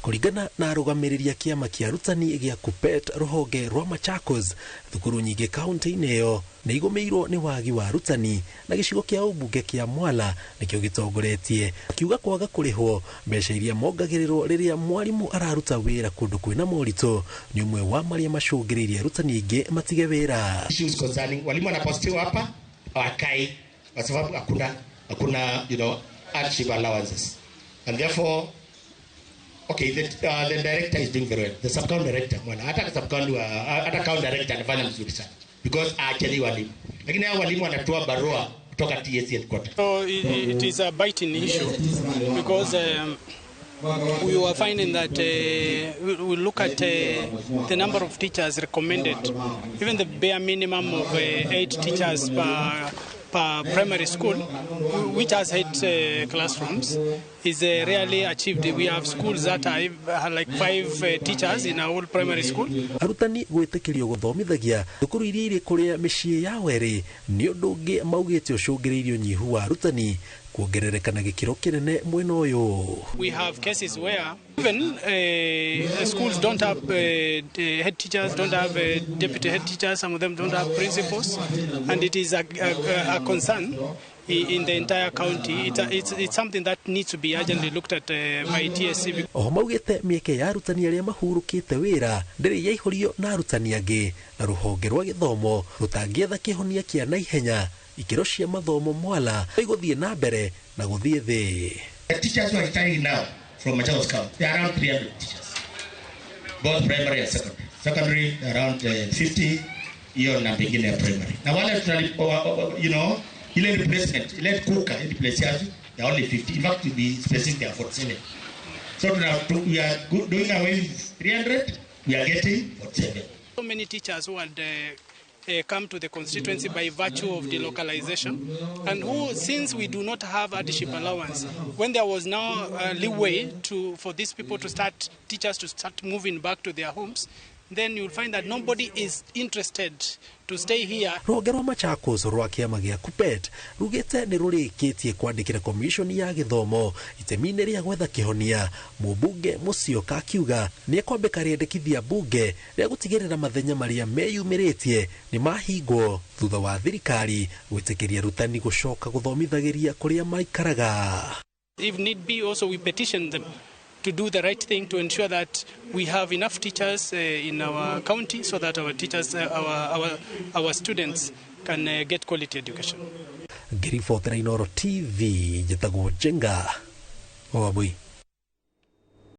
Kuringana na arũgamĩrĩri a kĩama kĩa arutani gĩa KUPPET rũhonge rwa Machakos, thukuru nyingĩ kaunti-inĩ ĩyo nĩ igũmĩirwo nĩ wagi wa arutani, na gĩcigo kĩa ũmbunge kĩa Mwala nĩkĩo gĩtongoretie, akiuga kwaga kũrĩhwo mbeca iria mongagĩrĩrwo rĩrĩa mwarimũ araruta wĩra kũndũ kwĩna moritũ nĩ ũmwe wa marĩa macũngĩrĩirie arutani aingĩ matige wĩra. Issues concerning walimu wanapostiwa hapa hawakai kwa sababu hakuna hardship allowances, and therefore okay, the director is doing very well. The sub-county director, Mwala, hata county director anafanya mzuri sana because actually walimu. Lakini hao walimu wanatoa barua kutoka TSC headquarters. So it is a biting issue because we were finding that we look at the number of teachers recommended, even the bare minimum of 8 teachers per primary school, which has 8 classrooms, is rarely achieved. We have schools that are like 5 teachers in a whole primary school. Arutani gwĩtĩkĩrio gũthomithagia thukuru iria irĩ kũrĩa mĩciĩ yao ĩrĩ nĩ ũndũ ũngĩ maugĩte ũcũngĩrĩirie ũnyihu wa arutani kuongerereka na gĩkĩro kĩnene mwena ũyũ. We have cases where even schools don't have head teachers, don't have deputy head teachers, some of them don't have principals, and it is a concern in the entire county. It's something that needs to be urgently looked at by TSC. Oho maugĩte mĩeke ya arutani arĩa mahurũkĩte wĩra ndĩrĩ yaihũrio na arutani angĩ, na rũhonge rwa gĩthomo rũtangĩetha kĩhonia kĩa naihenya ikĩro cia mathomo Mwala igũthiĩ na mbere na gũthiĩ thĩ. The teachers who are retiring now from Machakos County, they are around 300 teachers, both primary and secondary. Secondary around 50, hiyo na pengine ya primary. Na wale ile replacement, ile kuuga, ile replace yazo, they are only 50. In fact, to be specific, they are 47. So we are doing away with 300, we are getting 47. So many teachers who had come to the constituency by virtue of delocalization, and who, since we do not have hardship allowance, when there was now leeway for these people teachers to start moving back to their homes, then you'll find that nobody is interested to stay here. Rũhonge rwa Machakos rwa kĩama gĩa KUPPET rugĩte nĩ rũrĩkĩtie kwandĩkĩra komishoni ya gĩthomo itemi-inĩ rĩa gwetha kĩhonia. Mũmbunge Mũcioka akiuga nĩ ekwambĩka rĩendekithia mbunge rĩa gũtigĩrĩra mathenya marĩa meyumĩrĩtie nĩ mahingwo thutha wa thirikari gwĩtĩkĩria arutani gũcoka gũthomithagĩria kũrĩa maikaraga. If need be, also we petition them to do the right thing to ensure that we have enough teachers in our county so that our teachers, our students can get quality education. Ngiri 49 TV, Jetago Jenga, Wabui.